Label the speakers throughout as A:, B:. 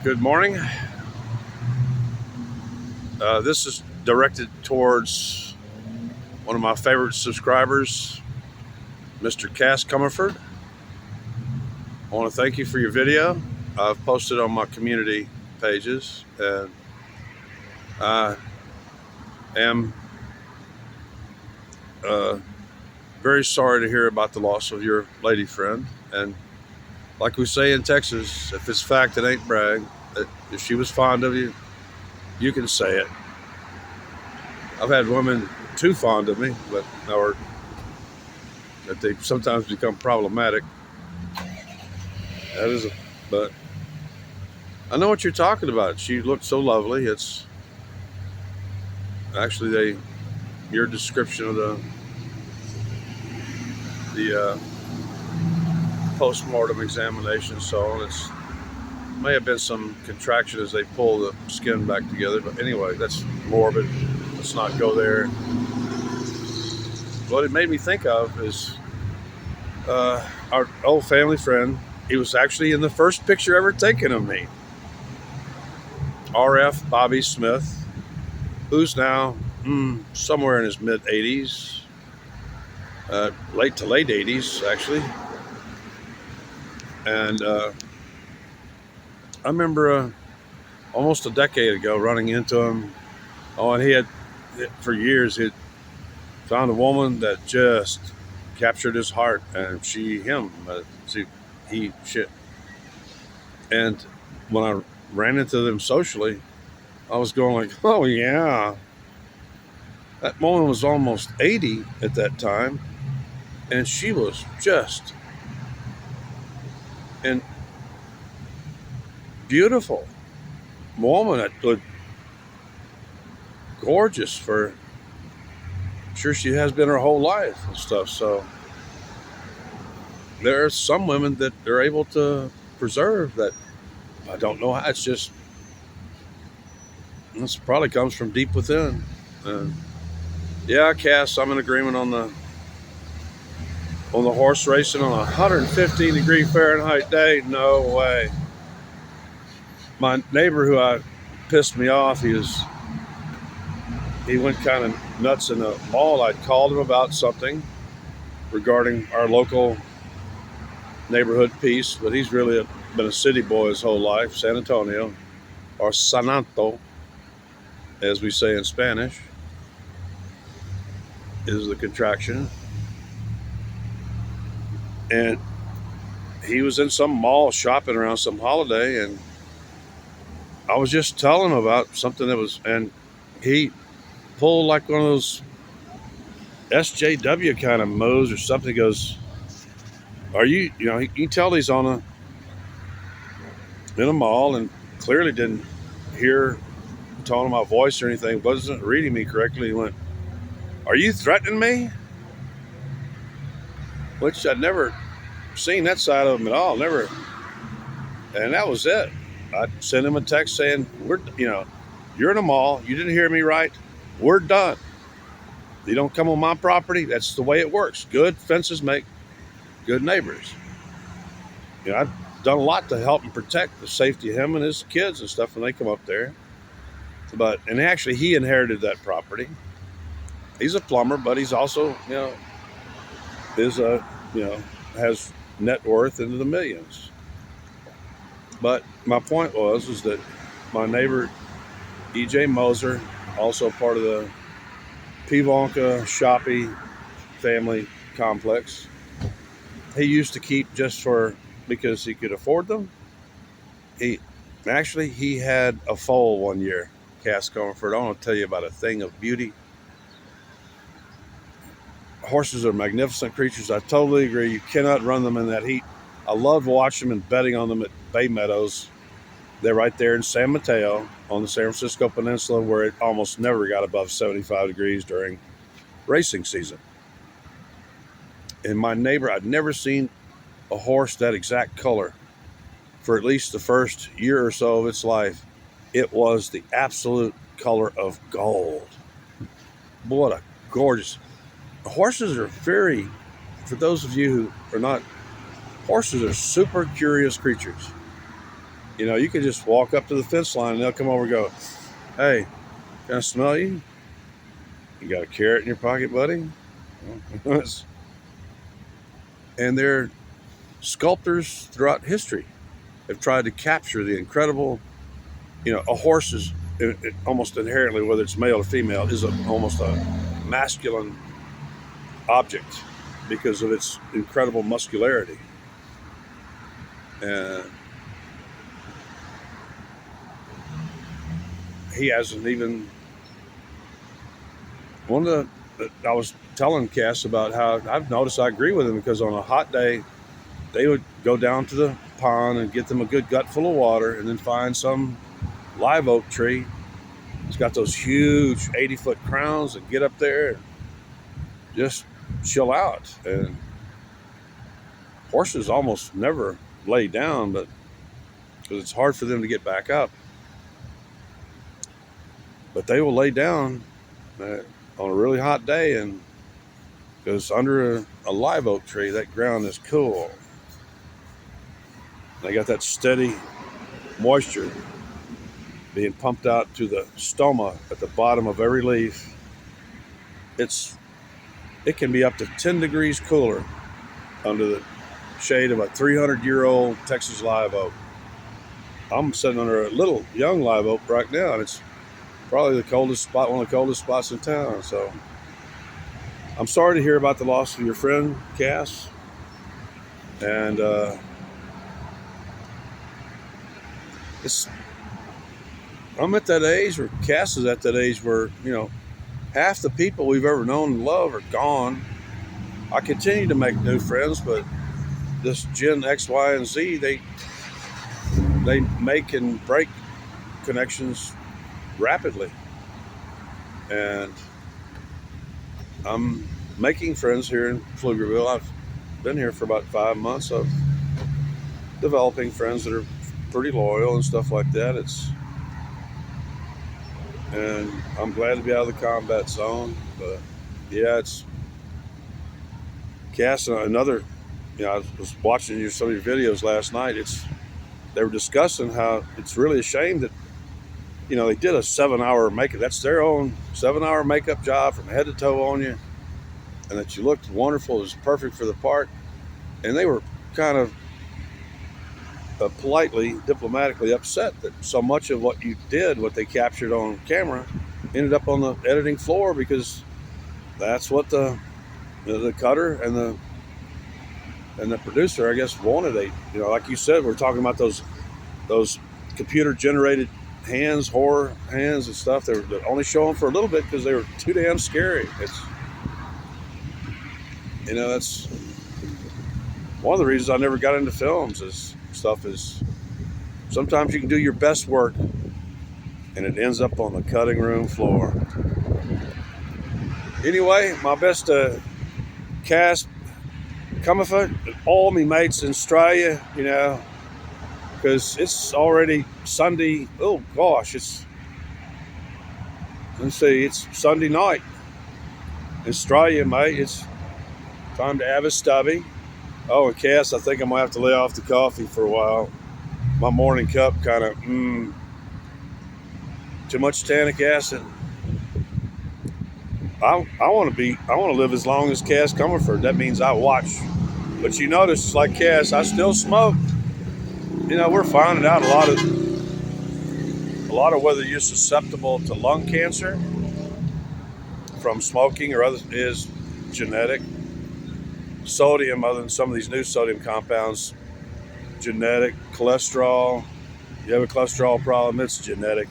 A: Good morning. This is directed towards one of my favorite subscribers, Mr. Cumerford. I want to thank you for your video. I've posted on my community pages, and I am very sorry to hear about the loss of your lady friend. And like we say in Texas, if it's fact, it ain't brag. If she was fond of you, you can say it. I've had women too fond of me, or that they sometimes become problematic. But I know what you're talking about. She looked so lovely. It's actually your description of the post-mortem examination. So it's may have been some contraction as they pull the skin back together. But anyway, that's morbid. Let's not go there. What it made me think of is our old family friend. He was actually in the first picture ever taken of me. RF Bobby Smith, who's now somewhere in his mid-80s, late 80s actually. And I remember almost a decade ago running into him. Oh, and he had, for years, he'd found a woman that just captured his heart, and he. And when I ran into them socially, I was going like, oh yeah. That woman was almost 80 at that time, and she was just and beautiful woman that looked gorgeous for sure she has been her whole life and stuff. So there are some women that are able to preserve that. I don't know how. It's just this probably comes from deep within. Yeah, Cass, I'm in agreement on the horse racing on a 115-degree Fahrenheit day. No way. My neighbor who pissed me off, he went kind of nuts in the mall. I'd called him about something regarding our local neighborhood peace, but he's really been a city boy his whole life. San Antonio, or San Anto, as we say in Spanish, is the contraction. And he was in some mall shopping around some holiday, and I was just telling him about something and he pulled like one of those SJW kind of moves or something. He goes, are you can tell he's in a mall and clearly didn't hear the tone of my voice or anything, wasn't reading me correctly. He went, are you threatening me? Which I'd never seen that side of him at all, never. And that was it. I sent him a text saying, you're in a mall, you didn't hear me right, we're done. You don't come on my property, that's the way it works. Good fences make good neighbors. I've done a lot to help and protect the safety of him and his kids and stuff when they come up there. And actually he inherited that property. He's a plumber, but he's also, has net worth into the millions. But my point was that my neighbor, E.J. Moser, also part of the Pivonka Shoppy family complex, he used to keep because he could afford them. He had a foal one year, Cass Cumerford. I want to tell you about a thing of beauty. Horses are magnificent creatures. I totally agree. You cannot run them in that heat. I love watching them and betting on them at Bay Meadows. They're right there in San Mateo on the San Francisco Peninsula, where it almost never got above 75 degrees during racing season. And my neighbor, I'd never seen a horse that exact color for at least the first year or so of its life. It was the absolute color of gold. What a gorgeous. Horses are for those of you who are not, horses are super curious creatures. You know, you can just walk up to the fence line and they'll come over and go, "Hey, can I smell you? You got a carrot in your pocket, buddy?" And they're sculptors throughout history have tried to capture the incredible, you know, a horse is almost inherently, whether it's male or female, is almost a masculine object because of its incredible muscularity. And he hasn't even, one of the, I was telling Cass about how I've noticed I agree with him because on a hot day, they would go down to the pond and get them a good gut full of water and then find some live oak tree. It's got those huge 80-foot crowns and get up there and just chill out. And horses almost never lay down, but because it's hard for them to get back up. But they will lay down on a really hot day, and because under a live oak tree, that ground is cool. They got that steady moisture being pumped out to the stoma at the bottom of every leaf. It can be up to 10 degrees cooler under the shade of a 300-year-old Texas live oak. I'm sitting under a little young live oak right now, and it's probably the coldest spot, one of the coldest spots in town. So I'm sorry to hear about the loss of your friend, Cass. And I'm at that age, or Cass is at that age where, you know, half the people we've ever known and loved are gone. I continue to make new friends, but this Gen X, Y, and Z, they make and break connections rapidly. And I'm making friends here in Pflugerville. I've been here for about 5 months of developing friends that are pretty loyal and stuff like that. And I'm glad to be out of the combat zone. But yeah, it's Cass and another. You know, I was watching some of your videos last night. They were discussing how it's really a shame that, you know, they did a 7-hour makeup. That's their own 7-hour makeup job from head to toe on you, and that you looked wonderful. It was perfect for the part. And they were kind of politely, diplomatically upset that so much of what you did, what they captured on camera, ended up on the editing floor because that's what the cutter and the producer, I guess, wanted. You know, like you said, we're talking about those computer generated hands, horror hands and stuff. They're only showing for a little bit because they were too damn scary. It's, you know, that's one of the reasons I never got into films. Is sometimes you can do your best work and it ends up on the cutting room floor. Anyway, my best to Cass, Cumerford, all me mates in Straya, you know, because it's already Sunday. Oh gosh, it's Sunday night in Straya, mate. It's time to have a stubby. Oh, and Cass, I think I'm gonna have to lay off the coffee for a while. My morning cup kind of too much tannic acid. I want to live as long as Cass Cumerford. That means I watch. But you notice, like Cass, I still smoke. You know, we're finding out a lot of whether you're susceptible to lung cancer from smoking or other is genetic. Sodium, other than some of these new sodium compounds, genetic. Cholesterol, you have a cholesterol problem, it's genetic.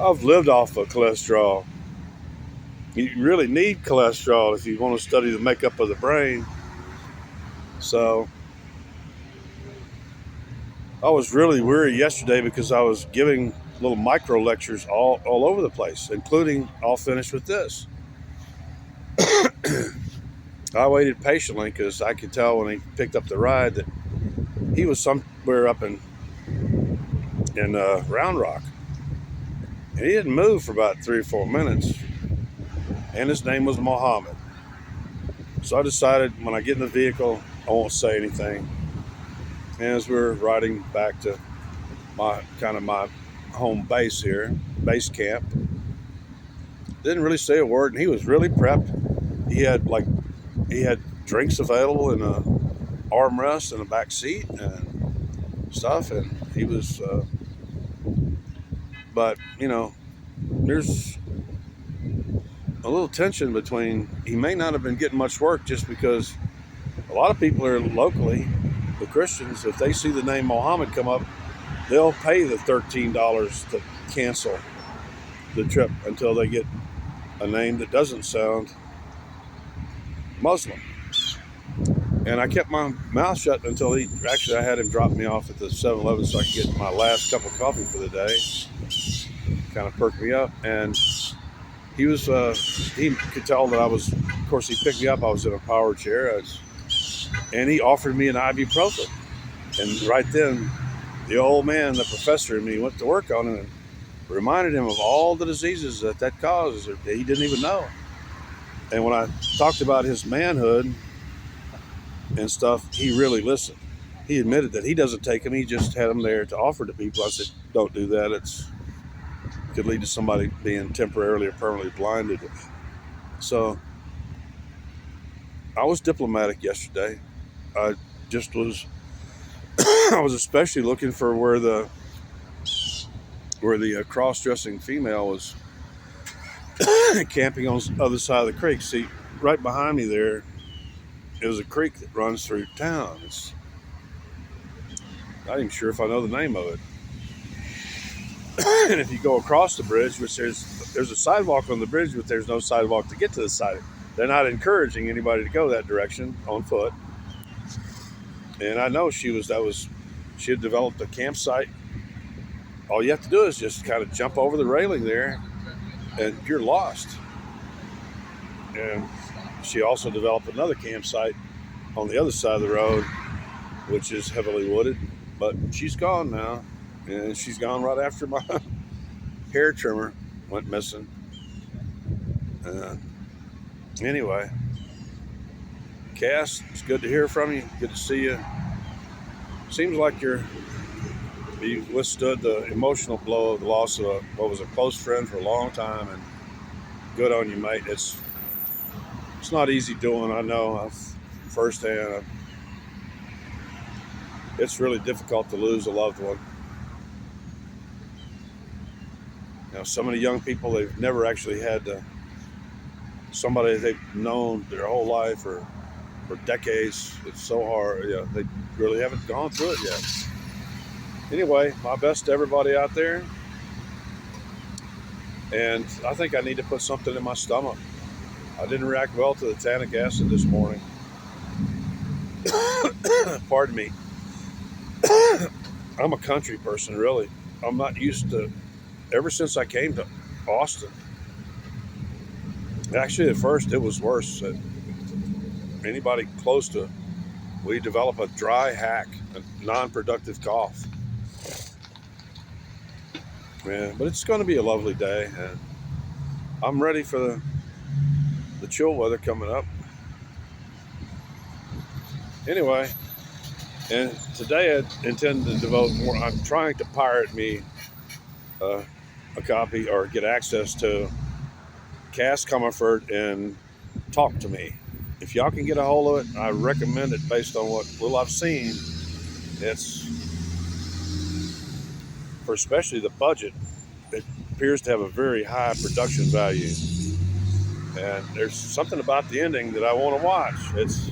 A: I've lived off of cholesterol. You really need cholesterol if you want to study the makeup of the brain. So I was really weary yesterday because I was giving little micro lectures all over the place, including I'll finish with this. I waited patiently because I could tell when he picked up the ride that he was somewhere up in Round Rock. And he didn't move for about 3 or 4 minutes. And his name was Mohammed. So I decided when I get in the vehicle, I won't say anything. And as we're riding back to my home base here, base camp. Didn't really say a word, and he was really prepped. He had drinks available in a armrest and a back seat and stuff, and he was. But there's a little tension between. He may not have been getting much work just because a lot of people are locally, the Christians, if they see the name Mohammed come up, they'll pay the $13 to cancel the trip until they get a name that doesn't sound Muslim. And I kept my mouth shut until I had him drop me off at the 7-Eleven so I could get my last cup of coffee for the day. Kind of perked me up. And he could tell that of course, he picked me up. I was in a power chair. And he offered me an ibuprofen. And right then, the old man, the professor in me, went to work on him and reminded him of all the diseases that causes that he didn't even know. And when I talked about his manhood and stuff, he really listened. He admitted that he doesn't take them. He just had them there to offer to people. I said, don't do that. It could lead to somebody being temporarily or permanently blinded. So I was diplomatic yesterday. I just was, I was especially looking for where the cross-dressing female was camping on the other side of the creek. See, right behind me there is a creek that runs through town. It's not even sure if I know the name of it. And if you go across the bridge, which there's a sidewalk on the bridge, but there's no sidewalk to get to the side. They're not encouraging anybody to go that direction on foot. And I know she had developed a campsite. All you have to do is just kind of jump over the railing there, and you're lost. And she also developed another campsite on the other side of the road, which is heavily wooded. But she's gone now, and she's gone right after my hair trimmer went missing. Anyway, Cass, it's good to hear from you. Good to see you. Seems like you withstood the emotional blow of the loss of what was a close friend for a long time, and good on you, mate. It's not easy doing. I know firsthand. It's really difficult to lose a loved one. So many young people, they've never actually had somebody they've known their whole life or for decades. It's so hard. They really haven't gone through it yet. Anyway, my best to everybody out there. And I think I need to put something in my stomach. I didn't react well to the tannic acid this morning. Pardon me. I'm a country person, really. I'm not used to, ever since I came to Austin. Actually, at first it was worse. Anybody close to, we develop a dry hack, a non-productive cough. Yeah, but it's going to be a lovely day, and I'm ready for the chill weather coming up. Anyway, and today I intend to devote more. I'm trying to pirate me a copy or get access to Cass Cumerford and Talk to Me. If y'all can get a hold of it, I recommend it based on what little I've seen. It's for especially the budget. It appears to have a very high production value, and there's something about the ending that I want to watch. It's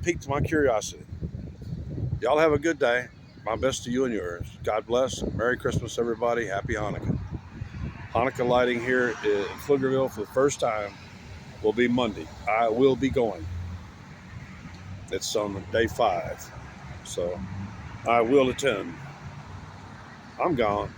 A: piqued my curiosity. Y'all have a good day. My best to you and yours. God bless. Merry Christmas, everybody. Happy Hanukkah. Hanukkah lighting here in Pflugerville for the first time will be Monday. I will be going. It's on day 5, so I will attend. I'm gone.